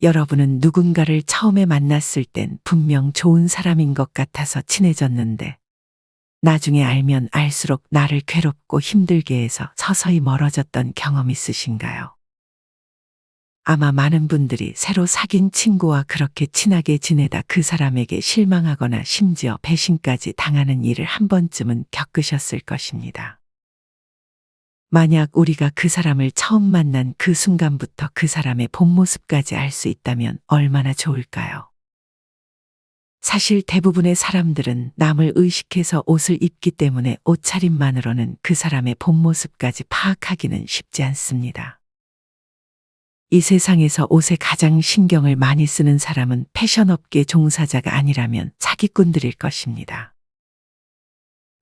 여러분은 누군가를 처음에 만났을 땐 분명 좋은 사람인 것 같아서 친해졌는데 나중에 알면 알수록 나를 괴롭고 힘들게 해서 서서히 멀어졌던 경험 있으신가요? 아마 많은 분들이 새로 사귄 친구와 그렇게 친하게 지내다 그 사람에게 실망하거나 심지어 배신까지 당하는 일을 한 번쯤은 겪으셨을 것입니다. 만약 우리가 그 사람을 처음 만난 그 순간부터 그 사람의 본 모습까지 알 수 있다면 얼마나 좋을까요? 사실 대부분의 사람들은 남을 의식해서 옷을 입기 때문에 옷차림만으로는 그 사람의 본 모습까지 파악하기는 쉽지 않습니다. 이 세상에서 옷에 가장 신경을 많이 쓰는 사람은 패션업계 종사자가 아니라면 사기꾼들일 것입니다.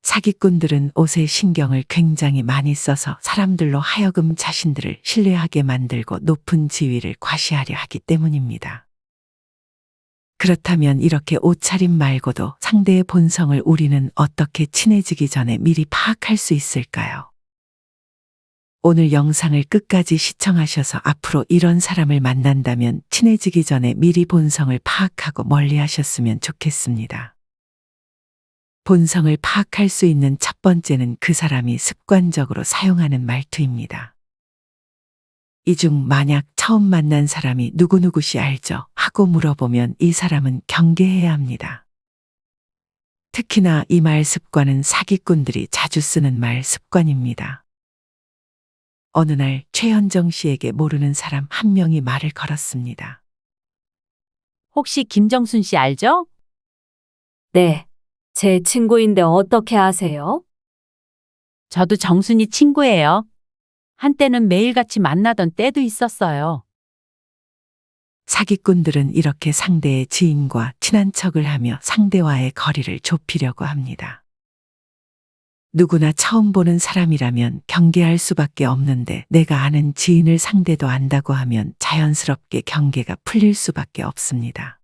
사기꾼들은 옷에 신경을 굉장히 많이 써서 사람들로 하여금 자신들을 신뢰하게 만들고 높은 지위를 과시하려 하기 때문입니다. 그렇다면 이렇게 옷차림 말고도 상대의 본성을 우리는 어떻게 친해지기 전에 미리 파악할 수 있을까요? 오늘 영상을 끝까지 시청하셔서 앞으로 이런 사람을 만난다면 친해지기 전에 미리 본성을 파악하고 멀리 하셨으면 좋겠습니다. 본성을 파악할 수 있는 첫 번째는 그 사람이 습관적으로 사용하는 말투입니다. 이 중 만약 처음 만난 사람이 누구누구시 알죠? 하고 물어보면 이 사람은 경계해야 합니다. 특히나 이 말 습관은 사기꾼들이 자주 쓰는 말 습관입니다. 어느 날 최현정 씨에게 모르는 사람 한 명이 말을 걸었습니다. 혹시 김정순 씨 알죠? 네, 제 친구인데 어떻게 아세요? 저도 정순이 친구예요. 한때는 매일같이 만나던 때도 있었어요. 사기꾼들은 이렇게 상대의 지인과 친한 척을 하며 상대와의 거리를 좁히려고 합니다. 누구나 처음 보는 사람이라면 경계할 수밖에 없는데 내가 아는 지인을 상대도 안다고 하면 자연스럽게 경계가 풀릴 수밖에 없습니다.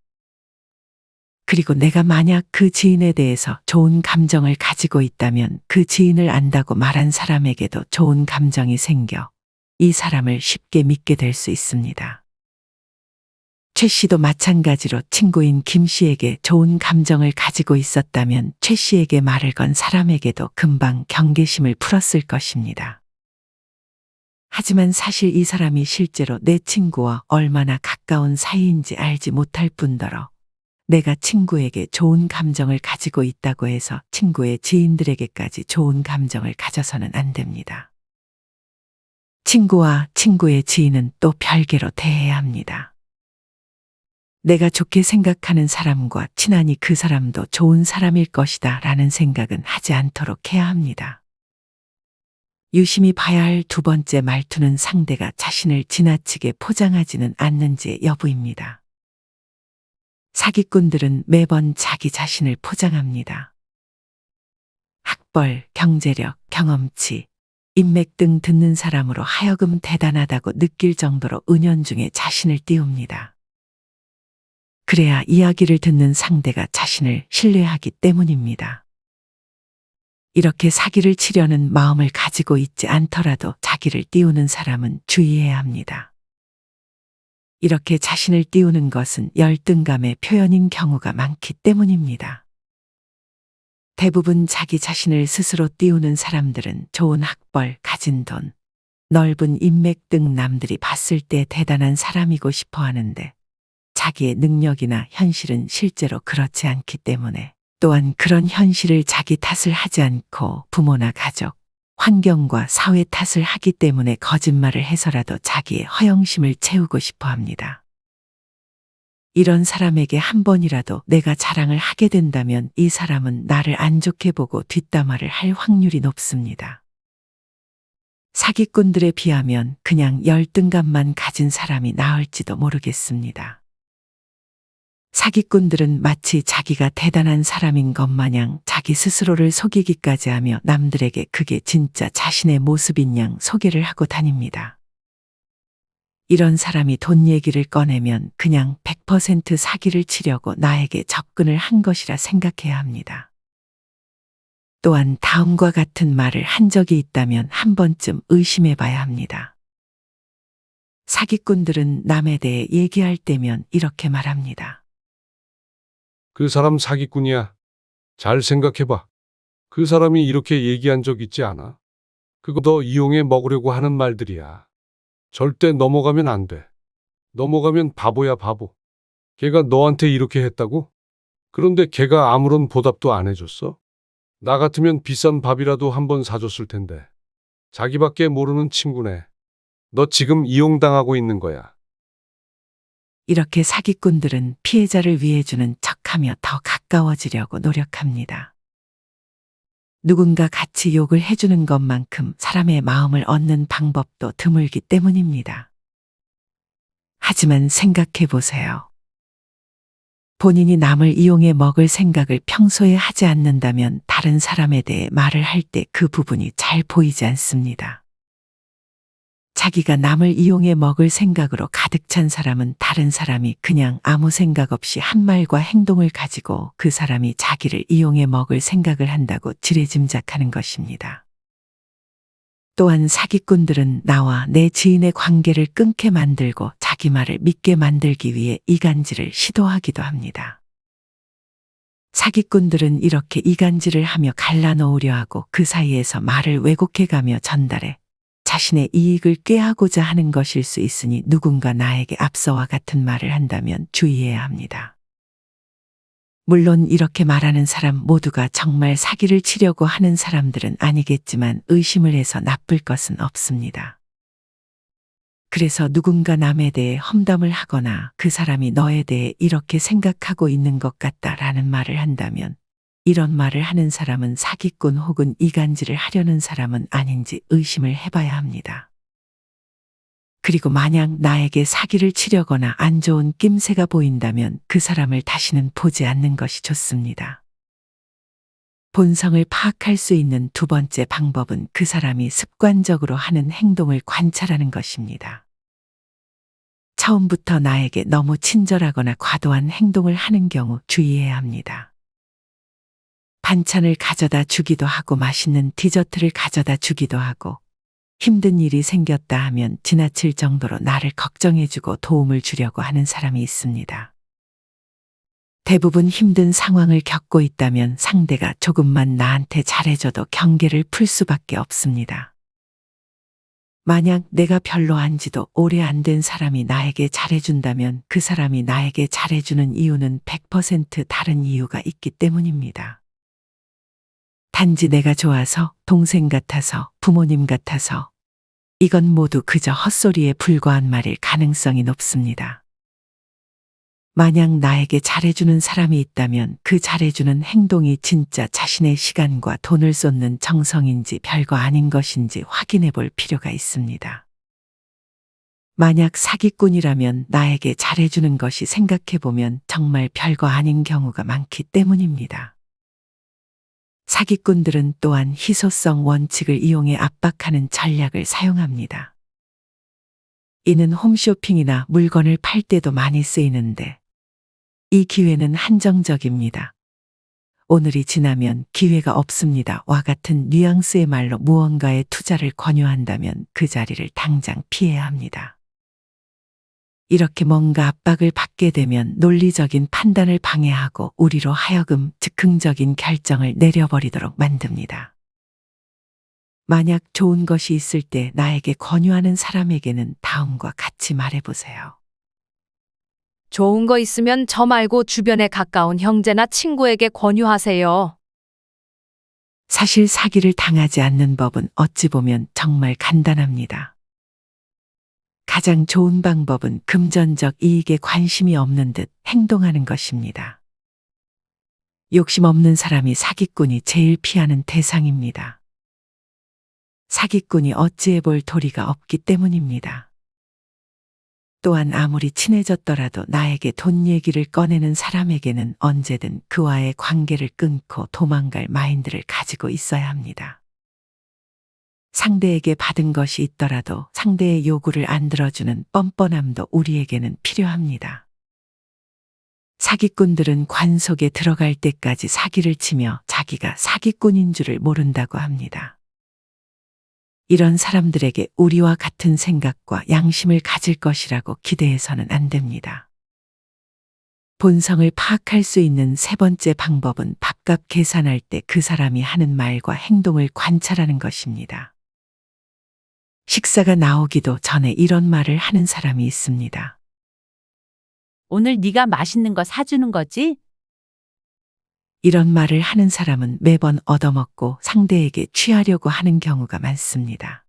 그리고 내가 만약 그 지인에 대해서 좋은 감정을 가지고 있다면 그 지인을 안다고 말한 사람에게도 좋은 감정이 생겨 이 사람을 쉽게 믿게 될 수 있습니다. 최 씨도 마찬가지로 친구인 김 씨에게 좋은 감정을 가지고 있었다면 최 씨에게 말을 건 사람에게도 금방 경계심을 풀었을 것입니다. 하지만 사실 이 사람이 실제로 내 친구와 얼마나 가까운 사이인지 알지 못할 뿐더러 내가 친구에게 좋은 감정을 가지고 있다고 해서 친구의 지인들에게까지 좋은 감정을 가져서는 안 됩니다. 친구와 친구의 지인은 또 별개로 대해야 합니다. 내가 좋게 생각하는 사람과 친하니 그 사람도 좋은 사람일 것이다 라는 생각은 하지 않도록 해야 합니다. 유심히 봐야 할 두 번째 말투는 상대가 자신을 지나치게 포장하지는 않는지의 여부입니다. 사기꾼들은 매번 자기 자신을 포장합니다. 학벌, 경제력, 경험치, 인맥 등 듣는 사람으로 하여금 대단하다고 느낄 정도로 은연중에 자신을 띄웁니다. 그래야 이야기를 듣는 상대가 자신을 신뢰하기 때문입니다. 이렇게 사기를 치려는 마음을 가지고 있지 않더라도 자기를 띄우는 사람은 주의해야 합니다. 이렇게 자신을 띄우는 것은 열등감의 표현인 경우가 많기 때문입니다. 대부분 자기 자신을 스스로 띄우는 사람들은 좋은 학벌, 가진 돈, 넓은 인맥 등 남들이 봤을 때 대단한 사람이고 싶어 하는데 자기의 능력이나 현실은 실제로 그렇지 않기 때문에 또한 그런 현실을 자기 탓을 하지 않고 부모나 가족, 환경과 사회 탓을 하기 때문에 거짓말을 해서라도 자기의 허영심을 채우고 싶어 합니다. 이런 사람에게 한 번이라도 내가 자랑을 하게 된다면 이 사람은 나를 안 좋게 보고 뒷담화를 할 확률이 높습니다. 사기꾼들에 비하면 그냥 열등감만 가진 사람이 나을지도 모르겠습니다. 사기꾼들은 마치 자기가 대단한 사람인 것 마냥 자기 스스로를 속이기까지 하며 남들에게 그게 진짜 자신의 모습인 양 소개를 하고 다닙니다. 이런 사람이 돈 얘기를 꺼내면 그냥 100% 사기를 치려고 나에게 접근을 한 것이라 생각해야 합니다. 또한 다음과 같은 말을 한 적이 있다면 한 번쯤 의심해 봐야 합니다. 사기꾼들은 남에 대해 얘기할 때면 이렇게 말합니다. 그 사람 사기꾼이야. 잘 생각해봐. 그 사람이 이렇게 얘기한 적 있지 않아? 그거 너 이용해 먹으려고 하는 말들이야. 절대 넘어가면 안 돼. 넘어가면 바보야, 바보. 걔가 너한테 이렇게 했다고? 그런데 걔가 아무런 보답도 안 해줬어? 나 같으면 비싼 밥이라도 한번 사줬을 텐데. 자기밖에 모르는 친구네. 너 지금 이용당하고 있는 거야. 이렇게 사기꾼들은 피해자를 위해주는 척하며 더 가까워지려고 노력합니다. 누군가 같이 욕을 해주는 것만큼 사람의 마음을 얻는 방법도 드물기 때문입니다. 하지만 생각해 보세요. 본인이 남을 이용해 먹을 생각을 평소에 하지 않는다면 다른 사람에 대해 말을 할 때 그 부분이 잘 보이지 않습니다. 자기가 남을 이용해 먹을 생각으로 가득 찬 사람은 다른 사람이 그냥 아무 생각 없이 한 말과 행동을 가지고 그 사람이 자기를 이용해 먹을 생각을 한다고 지레짐작하는 것입니다. 또한 사기꾼들은 나와 내 지인의 관계를 끊게 만들고 자기 말을 믿게 만들기 위해 이간질을 시도하기도 합니다. 사기꾼들은 이렇게 이간질을 하며 갈라놓으려 하고 그 사이에서 말을 왜곡해가며 전달해 자신의 이익을 꾀하고자 하는 것일 수 있으니 누군가 나에게 앞서와 같은 말을 한다면 주의해야 합니다. 물론 이렇게 말하는 사람 모두가 정말 사기를 치려고 하는 사람들은 아니겠지만 의심을 해서 나쁠 것은 없습니다. 그래서 누군가 남에 대해 험담을 하거나 그 사람이 너에 대해 이렇게 생각하고 있는 것 같다라는 말을 한다면 이런 말을 하는 사람은 사기꾼 혹은 이간질을 하려는 사람은 아닌지 의심을 해봐야 합니다. 그리고 만약 나에게 사기를 치려거나 안 좋은 낌새가 보인다면 그 사람을 다시는 보지 않는 것이 좋습니다. 본성을 파악할 수 있는 두 번째 방법은 그 사람이 습관적으로 하는 행동을 관찰하는 것입니다. 처음부터 나에게 너무 친절하거나 과도한 행동을 하는 경우 주의해야 합니다. 반찬을 가져다 주기도 하고 맛있는 디저트를 가져다 주기도 하고 힘든 일이 생겼다 하면 지나칠 정도로 나를 걱정해주고 도움을 주려고 하는 사람이 있습니다. 대부분 힘든 상황을 겪고 있다면 상대가 조금만 나한테 잘해줘도 경계를 풀 수밖에 없습니다. 만약 내가 별로 안지도 오래 안 된 사람이 나에게 잘해준다면 그 사람이 나에게 잘해주는 이유는 100% 다른 이유가 있기 때문입니다. 단지 내가 좋아서, 동생 같아서, 부모님 같아서 이건 모두 그저 헛소리에 불과한 말일 가능성이 높습니다. 만약 나에게 잘해주는 사람이 있다면 그 잘해주는 행동이 진짜 자신의 시간과 돈을 쏟는 정성인지 별거 아닌 것인지 확인해 볼 필요가 있습니다. 만약 사기꾼이라면 나에게 잘해주는 것이 생각해 보면 정말 별거 아닌 경우가 많기 때문입니다. 사기꾼들은 또한 희소성 원칙을 이용해 압박하는 전략을 사용합니다. 이는 홈쇼핑이나 물건을 팔 때도 많이 쓰이는데 이 기회는 한정적입니다. 오늘이 지나면 기회가 없습니다.와 같은 뉘앙스의 말로 무언가에 투자를 권유한다면 그 자리를 당장 피해야 합니다. 이렇게 뭔가 압박을 받게 되면 논리적인 판단을 방해하고 우리로 하여금 즉흥적인 결정을 내려버리도록 만듭니다. 만약 좋은 것이 있을 때 나에게 권유하는 사람에게는 다음과 같이 말해보세요. 좋은 거 있으면 저 말고 주변에 가까운 형제나 친구에게 권유하세요. 사실 사기를 당하지 않는 법은 어찌 보면 정말 간단합니다. 가장 좋은 방법은 금전적 이익에 관심이 없는 듯 행동하는 것입니다. 욕심 없는 사람이 사기꾼이 제일 피하는 대상입니다. 사기꾼이 어찌해 볼 도리가 없기 때문입니다. 또한 아무리 친해졌더라도 나에게 돈 얘기를 꺼내는 사람에게는 언제든 그와의 관계를 끊고 도망갈 마인드를 가지고 있어야 합니다. 상대에게 받은 것이 있더라도 상대의 요구를 안 들어주는 뻔뻔함도 우리에게는 필요합니다. 사기꾼들은 관 속에 들어갈 때까지 사기를 치며 자기가 사기꾼인 줄을 모른다고 합니다. 이런 사람들에게 우리와 같은 생각과 양심을 가질 것이라고 기대해서는 안 됩니다. 본성을 파악할 수 있는 세 번째 방법은 밥값 계산할 때 그 사람이 하는 말과 행동을 관찰하는 것입니다. 식사가 나오기도 전에 이런 말을 하는 사람이 있습니다. 오늘 네가 맛있는 거 사주는 거지? 이런 말을 하는 사람은 매번 얻어먹고 상대에게 취하려고 하는 경우가 많습니다.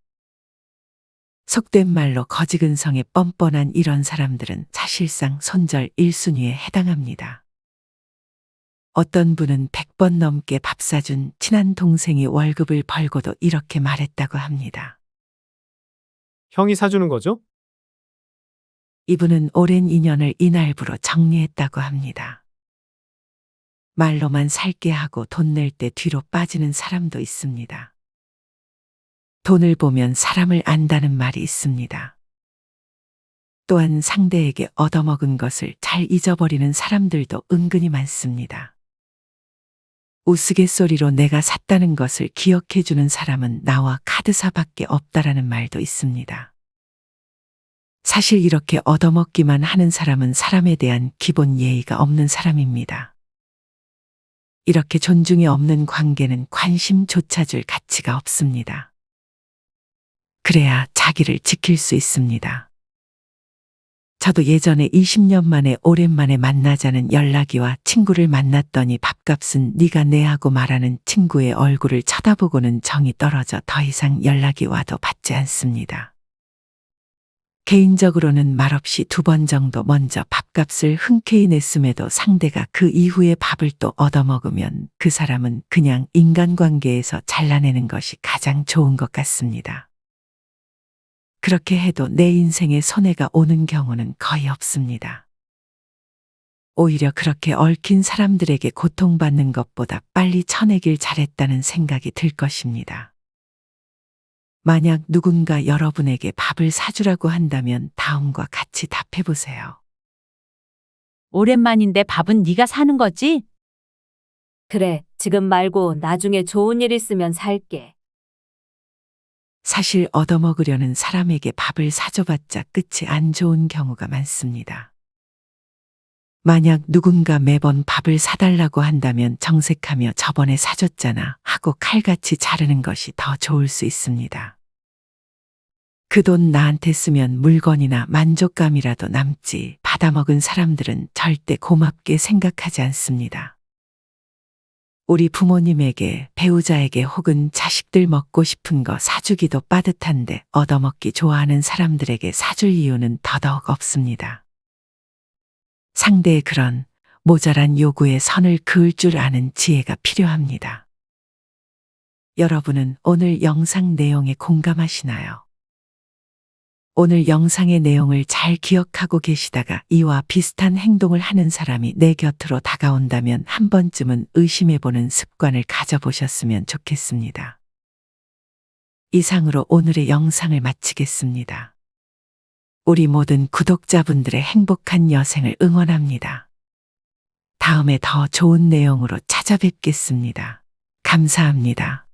속된 말로 거지근성에 뻔뻔한 이런 사람들은 사실상 손절 1순위에 해당합니다. 어떤 분은 100번 넘게 밥 사준 친한 동생이 월급을 벌고도 이렇게 말했다고 합니다. 형이 사주는 거죠? 이분은 오랜 인연을 이날부로 정리했다고 합니다. 말로만 살게 하고 돈 낼 때 뒤로 빠지는 사람도 있습니다. 돈을 보면 사람을 안다는 말이 있습니다. 또한 상대에게 얻어먹은 것을 잘 잊어버리는 사람들도 은근히 많습니다. 우스갯소리로 내가 샀다는 것을 기억해주는 사람은 나와 카드사밖에 없다라는 말도 있습니다. 사실 이렇게 얻어먹기만 하는 사람은 사람에 대한 기본 예의가 없는 사람입니다. 이렇게 존중이 없는 관계는 관심조차 줄 가치가 없습니다. 그래야 자기를 지킬 수 있습니다. 저도 예전에 20년 만에 오랜만에 만나자는 연락이와 친구를 만났더니 밥값은 네가 내 하고 말하는 친구의 얼굴을 쳐다보고는 정이 떨어져 더 이상 연락이 와도 받지 않습니다. 개인적으로는 말없이 2번 정도 먼저 밥값을 흔쾌히 냈음에도 상대가 그 이후에 밥을 또 얻어먹으면 그 사람은 그냥 인간관계에서 잘라내는 것이 가장 좋은 것 같습니다. 그렇게 해도 내 인생에 손해가 오는 경우는 거의 없습니다. 오히려 그렇게 얽힌 사람들에게 고통받는 것보다 빨리 쳐내길 잘했다는 생각이 들 것입니다. 만약 누군가 여러분에게 밥을 사주라고 한다면 다음과 같이 답해보세요. 오랜만인데 밥은 네가 사는 거지? 그래, 지금 말고 나중에 좋은 일 있으면 살게. 사실 얻어먹으려는 사람에게 밥을 사줘봤자 끝이 안 좋은 경우가 많습니다. 만약 누군가 매번 밥을 사달라고 한다면 정색하며 저번에 사줬잖아 하고 칼같이 자르는 것이 더 좋을 수 있습니다. 그 돈 나한테 쓰면 물건이나 만족감이라도 남지 받아먹은 사람들은 절대 고맙게 생각하지 않습니다. 우리 부모님에게, 배우자에게 혹은 자식들 먹고 싶은 거 사주기도 빠듯한데 얻어먹기 좋아하는 사람들에게 사줄 이유는 더더욱 없습니다. 상대의 그런 모자란 요구에 선을 그을 줄 아는 지혜가 필요합니다. 여러분은 오늘 영상 내용에 공감하시나요? 오늘 영상의 내용을 잘 기억하고 계시다가 이와 비슷한 행동을 하는 사람이 내 곁으로 다가온다면 한 번쯤은 의심해보는 습관을 가져보셨으면 좋겠습니다. 이상으로 오늘의 영상을 마치겠습니다. 우리 모든 구독자분들의 행복한 여생을 응원합니다. 다음에 더 좋은 내용으로 찾아뵙겠습니다. 감사합니다.